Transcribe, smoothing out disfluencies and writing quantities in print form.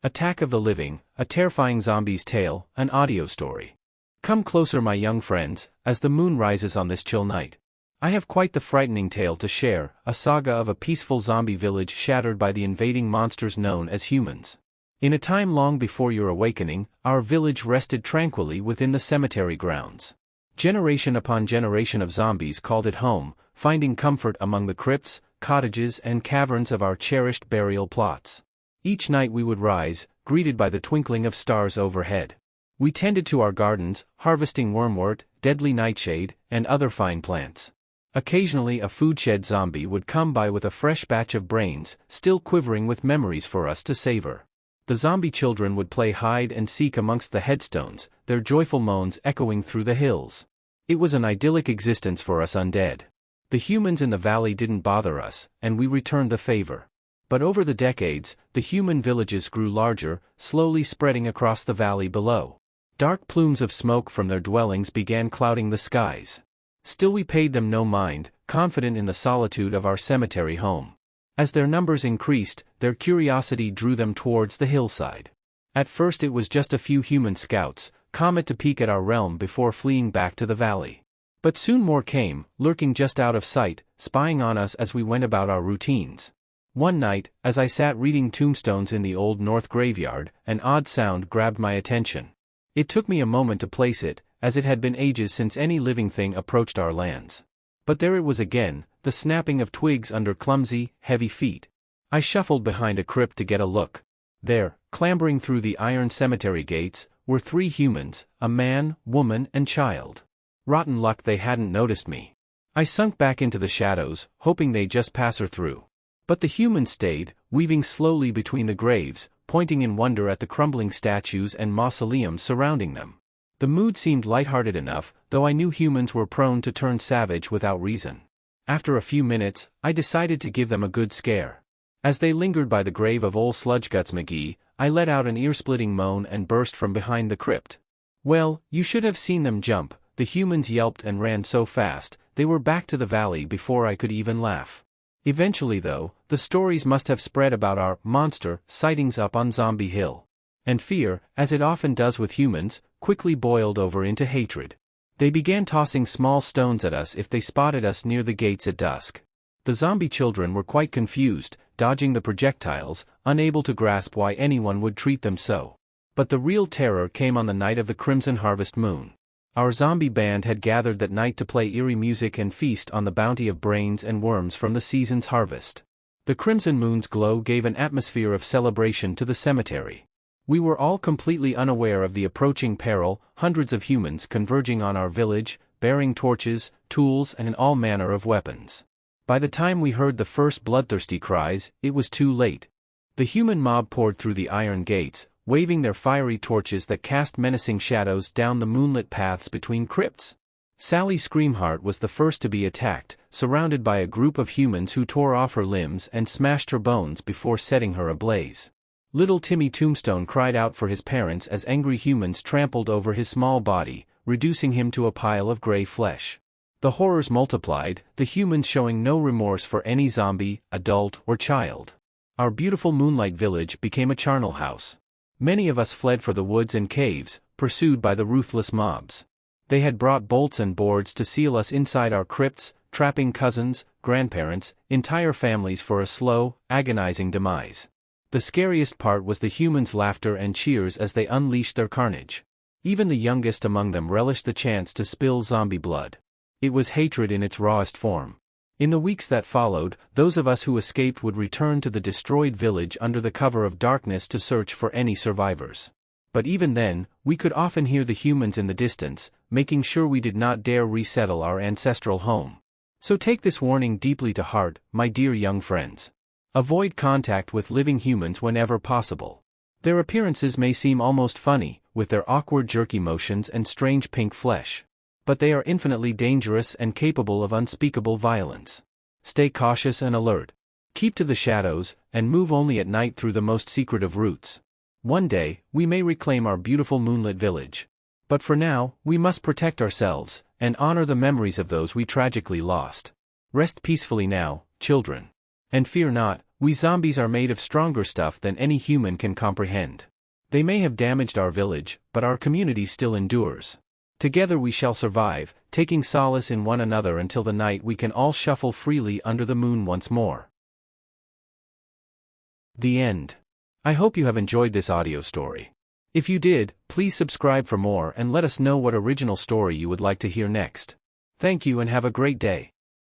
Attack of the Living, a terrifying zombie's tale, an audio story. Come closer, my young friends, as the moon rises on this chill night. I have quite the frightening tale to share, a saga of a peaceful zombie village shattered by the invading monsters known as humans. In a time long before your awakening, our village rested tranquilly within the cemetery grounds. Generation upon generation of zombies called it home, finding comfort among the crypts, cottages and caverns of our cherished burial plots. Each night we would rise, greeted by the twinkling of stars overhead. We tended to our gardens, harvesting wormwort, deadly nightshade, and other fine plants. Occasionally a foodshed zombie would come by with a fresh batch of brains, still quivering with memories for us to savor. The zombie children would play hide and seek amongst the headstones, their joyful moans echoing through the hills. It was an idyllic existence for us undead. The humans in the valley didn't bother us, and we returned the favor. But over the decades, the human villages grew larger, slowly spreading across the valley below. Dark plumes of smoke from their dwellings began clouding the skies. Still we paid them no mind, confident in the solitude of our cemetery home. As their numbers increased, their curiosity drew them towards the hillside. At first it was just a few human scouts, come to peek at our realm before fleeing back to the valley. But soon more came, lurking just out of sight, spying on us as we went about our routines. One night, as I sat reading tombstones in the Old North graveyard, an odd sound grabbed my attention. It took me a moment to place it, as it had been ages since any living thing approached our lands. But there it was again, the snapping of twigs under clumsy, heavy feet. I shuffled behind a crypt to get a look. There, clambering through the iron cemetery gates, were 3 humans, a man, woman, and child. Rotten luck they hadn't noticed me. I sunk back into the shadows, hoping they'd just pass her through. But the humans stayed, weaving slowly between the graves, pointing in wonder at the crumbling statues and mausoleums surrounding them. The mood seemed lighthearted enough, though I knew humans were prone to turn savage without reason. After a few minutes, I decided to give them a good scare. As they lingered by the grave of old Sludgeguts McGee, I let out an ear-splitting moan and burst from behind the crypt. Well, you should have seen them jump. The humans yelped and ran so fast, they were back to the valley before I could even laugh. Eventually though, the stories must have spread about our monster sightings up on Zombie Hill. And fear, as it often does with humans, quickly boiled over into hatred. They began tossing small stones at us if they spotted us near the gates at dusk. The zombie children were quite confused, dodging the projectiles, unable to grasp why anyone would treat them so. But the real terror came on the night of the Crimson Harvest Moon. Our zombie band had gathered that night to play eerie music and feast on the bounty of brains and worms from the season's harvest. The crimson moon's glow gave an atmosphere of celebration to the cemetery. We were all completely unaware of the approaching peril, hundreds of humans converging on our village, bearing torches, tools and all manner of weapons. By the time we heard the first bloodthirsty cries, it was too late. The human mob poured through the iron gates, waving their fiery torches that cast menacing shadows down the moonlit paths between crypts. Sally Screamheart was the first to be attacked, surrounded by a group of humans who tore off her limbs and smashed her bones before setting her ablaze. Little Timmy Tombstone cried out for his parents as angry humans trampled over his small body, reducing him to a pile of gray flesh. The horrors multiplied, the humans showing no remorse for any zombie, adult, or child. Our beautiful moonlight village became a charnel house. Many of us fled for the woods and caves, pursued by the ruthless mobs. They had brought bolts and boards to seal us inside our crypts, trapping cousins, grandparents, entire families for a slow, agonizing demise. The scariest part was the humans' laughter and cheers as they unleashed their carnage. Even the youngest among them relished the chance to spill zombie blood. It was hatred in its rawest form. In the weeks that followed, those of us who escaped would return to the destroyed village under the cover of darkness to search for any survivors. But even then, we could often hear the humans in the distance, making sure we did not dare resettle our ancestral home. So take this warning deeply to heart, my dear young friends. Avoid contact with living humans whenever possible. Their appearances may seem almost funny, with their awkward jerky motions and strange pink flesh. But they are infinitely dangerous and capable of unspeakable violence. Stay cautious and alert. Keep to the shadows, and move only at night through the most secretive routes. One day, we may reclaim our beautiful moonlit village. But for now, we must protect ourselves, and honor the memories of those we tragically lost. Rest peacefully now, children. And fear not, we zombies are made of stronger stuff than any human can comprehend. They may have damaged our village, but our community still endures. Together we shall survive, taking solace in one another until the night we can all shuffle freely under the moon once more. The end. I hope you have enjoyed this audio story. If you did, please subscribe for more and let us know what original story you would like to hear next. Thank you and have a great day.